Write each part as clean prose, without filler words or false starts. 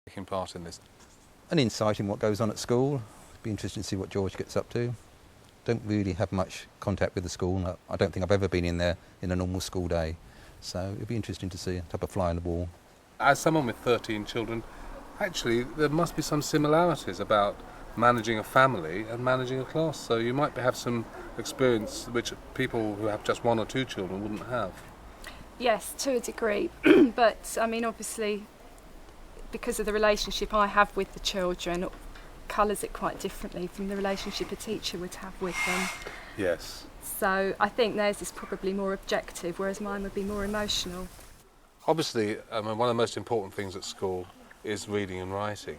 taking part in this? An insight in what goes on at school. It'd be interesting to see what George gets up to. Don't really have much contact with the school. I don't think I've ever been in there in a normal school day. So it'd be interesting to see a type of fly on the wall. As someone with 13 children, actually there must be some similarities about managing a family and managing a class. So you might have some experience which people who have just 1 or 2 children wouldn't have. Yes, to a degree. But I mean, obviously, because of the relationship I have with the children, it colours it quite differently from the relationship a teacher would have with them. Yes. So I think theirs is probably more objective, whereas mine would be more emotional. Obviously, one of the most important things at school is reading and writing.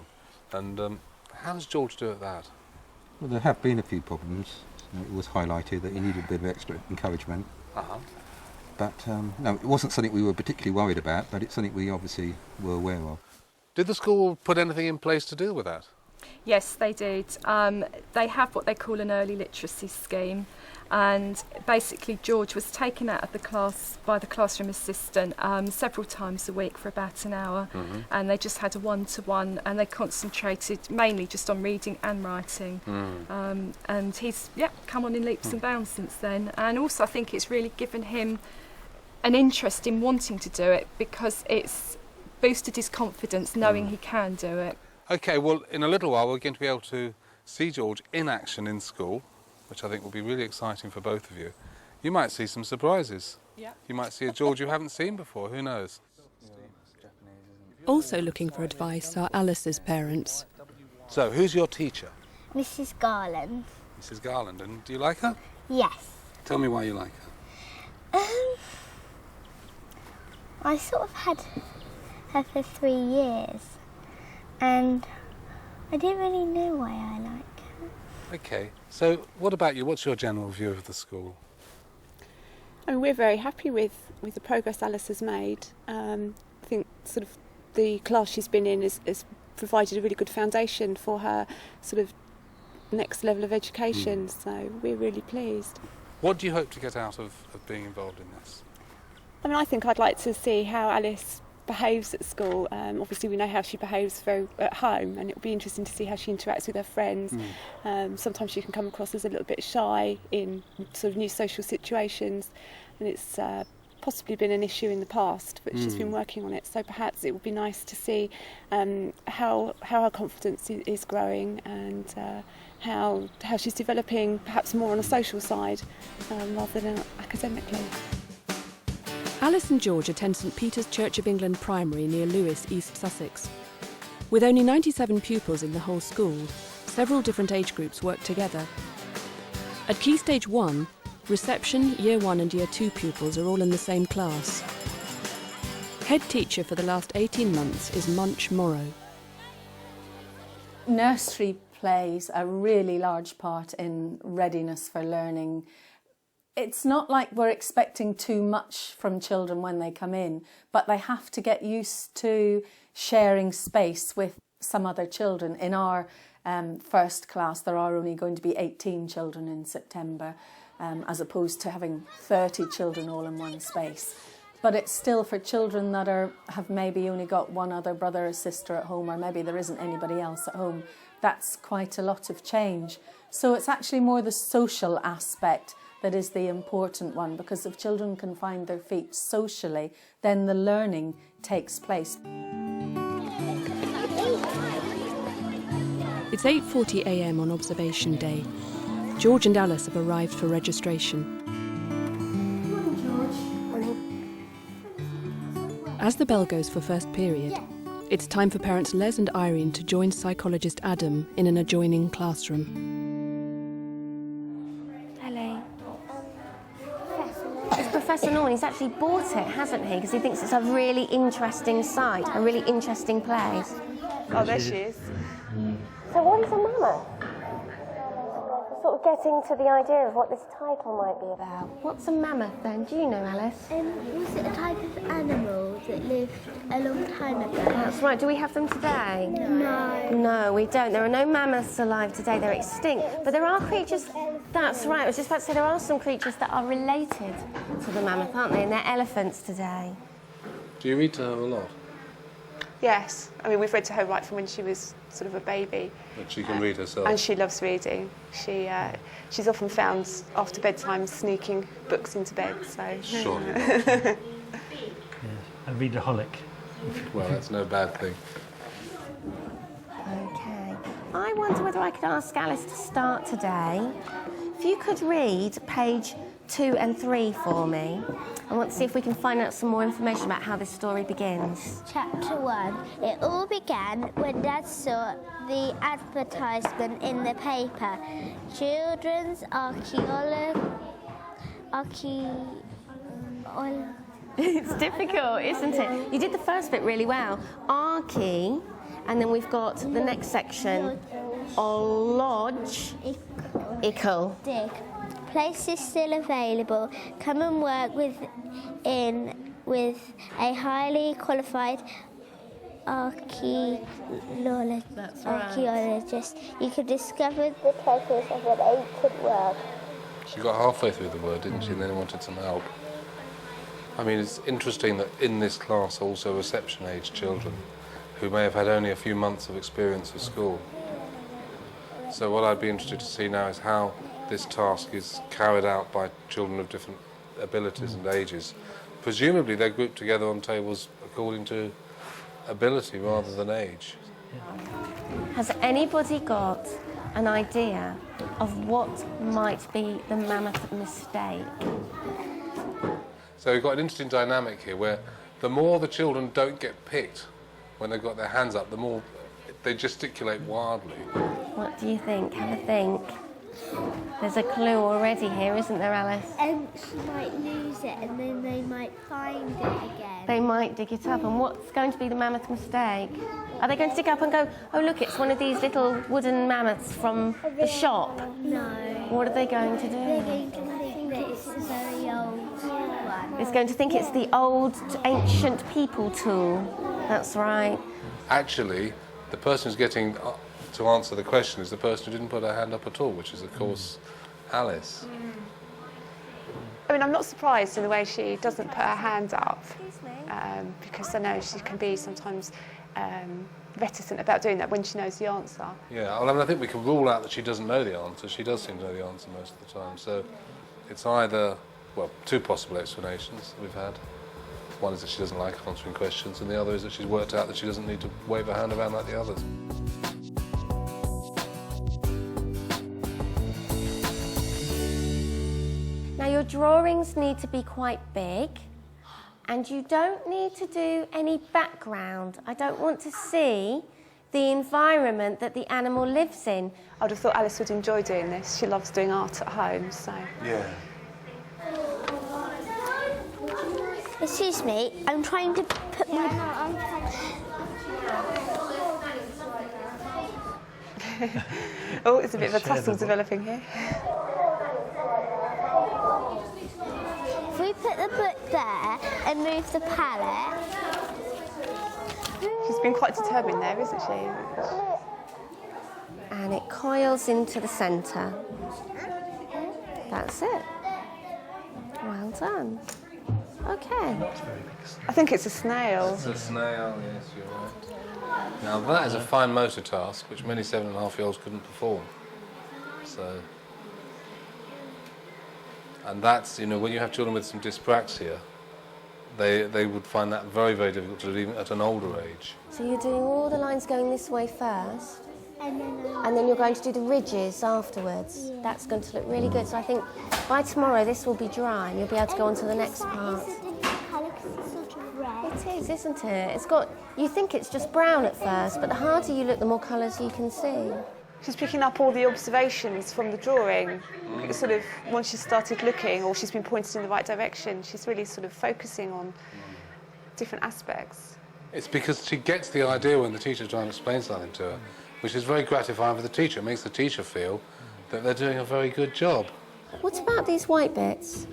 And how does George do at that? Well, there have been a few problems. It was highlighted that he needed a bit of extra encouragement. But no, it wasn't something we were particularly worried about, but it's something we obviously were aware of. Did the school put anything in place to deal with that? Yes, they did. They have what they call an early literacy scheme, and basically George was taken out of the class by the classroom assistant several times a week for about an hour, and they just had a one-to-one, and they concentrated mainly just on reading and writing. And he's come on in leaps and bounds since then, and also I think it's really given him an interest in wanting to do it, because it's boosted his confidence knowing he can do it. OK, well, in a little while we're going to be able to see George in action in school, which I think will be really exciting for both of you. You might see some surprises. Yeah. You might see a George you haven't seen before, who knows? Also looking for advice are Alice's parents. So, who's your teacher? Mrs. Garland. Mrs. Garland, and do you like her? Yes. Tell me why you like her. I sort of had her for 3 years, and I didn't really know why I like her. OK, so what about you? What's your general view of the school? I mean, we're very happy with the progress Alice has made. I think sort of the class she's been in has provided a really good foundation for her sort of next level of education, so we're really pleased. What do you hope to get out of being involved in this? I mean, I think I'd like to see how Alice behaves at school. Obviously we know how she behaves at home, and it'll be interesting to see how she interacts with her friends. Sometimes she can come across as a little bit shy in sort of new social situations, and it's possibly been an issue in the past, but she's been working on it, so perhaps it would be nice to see how her confidence is growing, and how she's developing perhaps more on a social side rather than academically. Alice and George attend St Peter's Church of England Primary near Lewes, East Sussex. With only 97 pupils in the whole school, several different age groups work together. At Key Stage 1, reception, Year 1 and Year 2 pupils are all in the same class. Head teacher for the last 18 months is Munch Morrow. Nursery plays a really large part in readiness for learning. It's not like we're expecting too much from children when they come in, but they have to get used to sharing space with some other children. In our first class, there are only going to be 18 children in September, as opposed to having 30 children all in one space. But it's still for children that have maybe only got one other brother or sister at home, or maybe there isn't anybody else at home. That's quite a lot of change. So it's actually more the social aspect that is the important one, because if children can find their feet socially, then the learning takes place. It's 8:40 a.m. on observation day. George and Alice have arrived for registration. As the bell goes for first period, it's time for parents Les and Irene to join psychologist Adam in an adjoining classroom. Professor Norman, he's actually bought it, hasn't he? Because he thinks it's a really interesting site, a really interesting place. Oh, there she is. So what is a mammoth? Sort of getting to the idea of what this title might be about. What's a mammoth then? Do you know, Alice? Was it a type of animal that lived a long time ago? That's right. Do we have them today? No. No, we don't. There are no mammoths alive today. They're extinct. But there are creatures... That's right. I was just about to say there are some creatures that are related to the mammoth, aren't they? And they're elephants today. Do you read to her a lot? Yes, I mean we've read to her right from when she was sort of a baby. But she can read herself. And she loves reading. She's often found after bedtime sneaking books into bed. So. Surely. Yes, a readaholic. Well, that's no bad thing. Okay. I wonder whether I could ask Alice to start today. If you could read page 2 and 3 for me. I want to see if we can find out some more information about how this story begins. Chapter 1. It all began when Dad saw the advertisement in the paper. Children's It's difficult, isn't it? You did the first bit really well. Archie, and then we've got the next section. Lodge. Ickle. Dig. Place is still available. Come and work with a highly qualified archaeologist. You could discover the treasures of an ancient world. She got halfway through the word, didn't she, and then wanted some help. I mean, it's interesting that in this class also reception-age children who may have had only a few months of experience of school. So what I'd be interested to see now is how this task is carried out by children of different abilities and ages. Presumably they're grouped together on tables according to ability rather than age. Has anybody got an idea of what might be the mammoth mistake? So we've got an interesting dynamic here where the more the children don't get picked when they've got their hands up, the more they gesticulate wildly. What do you think? Have a think. There's a clue already here, isn't there, Alice? She might lose it and then they might find it again. They might dig it up. And what's going to be the mammoth mistake? Are they going to dig up and go, oh, look, it's one of these little wooden mammoths from the shop? No. What are they going to do? They're going to think that it's a very old one. It's going to think it's the old, ancient people tool. That's right. Actually, the person who's getting to answer the question is the person who didn't put her hand up at all, which is, of course, Alice. I mean, I'm not surprised in the way she doesn't put her hand up, because I know she can be sometimes reticent about doing that when she knows the answer. Yeah, well, I mean, I think we can rule out that she doesn't know the answer. She does seem to know the answer most of the time. So it's either, well, two possible explanations that we've had. One is that she doesn't like answering questions, and the other is that she's worked out that she doesn't need to wave her hand around like the others. Now, your drawings need to be quite big, and you don't need to do any background. I don't want to see the environment that the animal lives in. I'd have thought Alice would enjoy doing this. She loves doing art at home, so... Yeah. Excuse me, I'm trying to put my... Oh, it's a bit of a tussle developing here. If we put the book there and move the palette... She's been quite determined there, isn't she? And it coils into the centre. That's it. Well done. Okay. I think it's a snail. It's a snail, yes, you're right. Now that is a fine motor task which many 7.5-year-olds couldn't perform. So, and that's, you know, when you have children with some dyspraxia, they would find that very, very difficult to do even at an older age. So you're doing all the lines going this way first, and then you're going to do the ridges afterwards. Yeah. That's going to look really good. So I think by tomorrow this will be dry and you'll be able to go on to the next part. It is, isn't it? It's got, you think it's just brown at first, but the harder you look, the more colours you can see. She's picking up all the observations from the drawing. Sort of, once she's started looking, or she's been pointed in the right direction, she's really sort of focusing on different aspects. It's because she gets the idea when the teacher's trying to explain something to her, which is very gratifying for the teacher. It makes the teacher feel that they're doing a very good job. What about these white bits?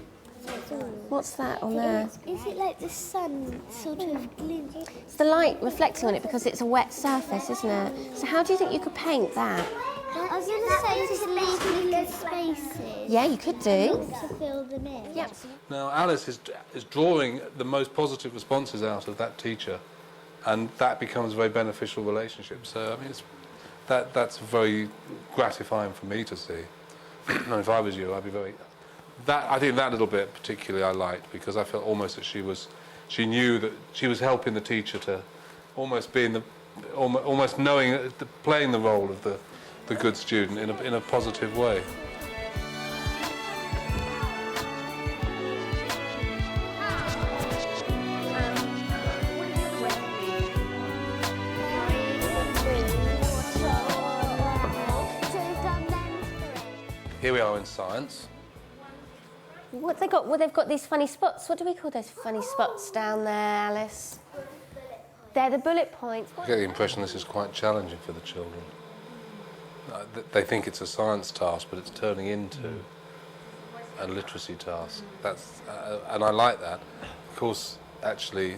What's that on there? Is it like the sun sort of glinting? It's the light reflecting on it because it's a wet surface, isn't it? So how do you think you could paint that? I was going to say just leave little spaces. Yeah, you could do. To fill them in. Yep. Now Alice is drawing the most positive responses out of that teacher and that becomes a very beneficial relationship. So I mean, that's very gratifying for me to see. And if I was you, I'd be very. I think that little bit particularly I liked, because I felt almost that she knew that she was helping the teacher to almost be almost knowing, playing the role of the good student in a positive way. Here we are in science. What they got? Well, they've got these funny spots. What do we call those funny spots down there, Alice? They're the bullet points. I get the impression this is quite challenging for the children. They think it's a science task, but it's turning into a literacy task. And I like that. Of course, actually,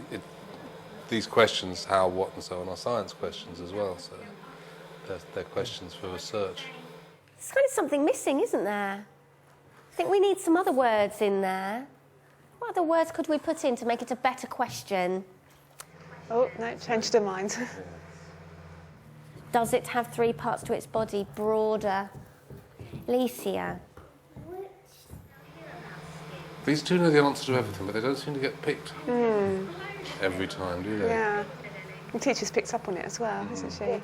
these questions, how, what, and so on, are science questions as well. So they're questions for research. There's kind of something missing, isn't there? I think we need some other words in there. What other words could we put in to make it a better question? Oh, no, changed her mind. Does it have 3 parts to its body? Broader. Licia. These two know the answer to everything, but they don't seem to get picked every time, do they? Yeah. The teacher's picked up on it as well, isn't she?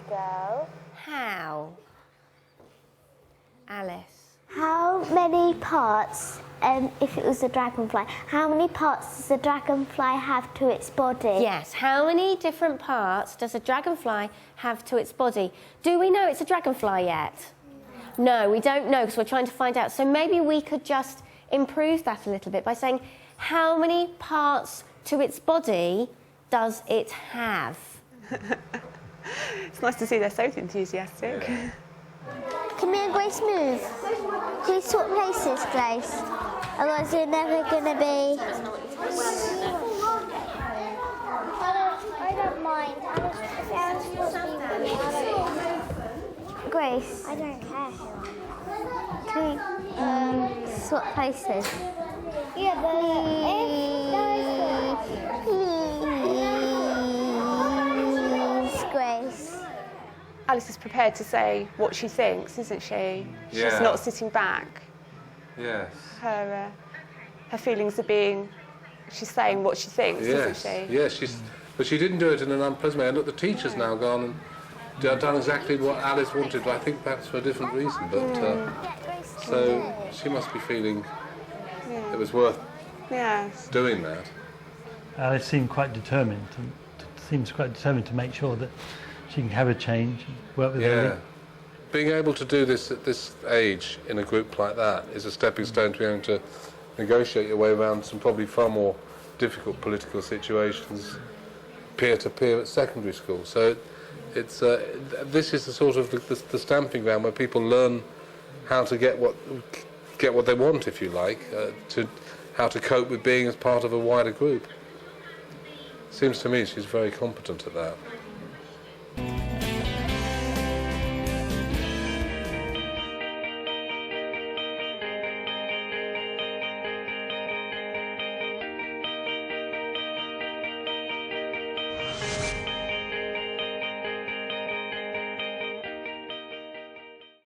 How? Alice. How many parts, if it was a dragonfly, how many parts does a dragonfly have to its body? Yes, how many different parts does a dragonfly have to its body? Do we know it's a dragonfly yet? No, we don't know, because we're trying to find out. So maybe we could just improve that a little bit by saying, how many parts to its body does it have? It's nice to see they're so enthusiastic. Yeah. Can me and Grace move? Can we swap places, Grace? Otherwise you're never going to be... I don't mind. Grace? I don't care. Can we swap places? Yeah, please, Grace. Alice is prepared to say what she thinks, isn't she? Yeah. She's not sitting back. Yes. Her feelings are being... She's saying what she thinks, isn't she? Yes, but she didn't do it in an unpleasant way. And look, the teacher's now gone and done exactly what Alice wanted, but I think perhaps for a different reason. But so she must be feeling it was worth doing that. Alice seemed quite determined. Seems quite determined to make sure that she can have a change and work with her. Being able to do this at this age in a group like that is a stepping stone to be able to negotiate your way around some probably far more difficult political situations peer-to-peer at secondary school. So it's this is the sort of the stamping ground where people learn how to get what they want, if you like, how to cope with being as part of a wider group. Seems to me she's very competent at that.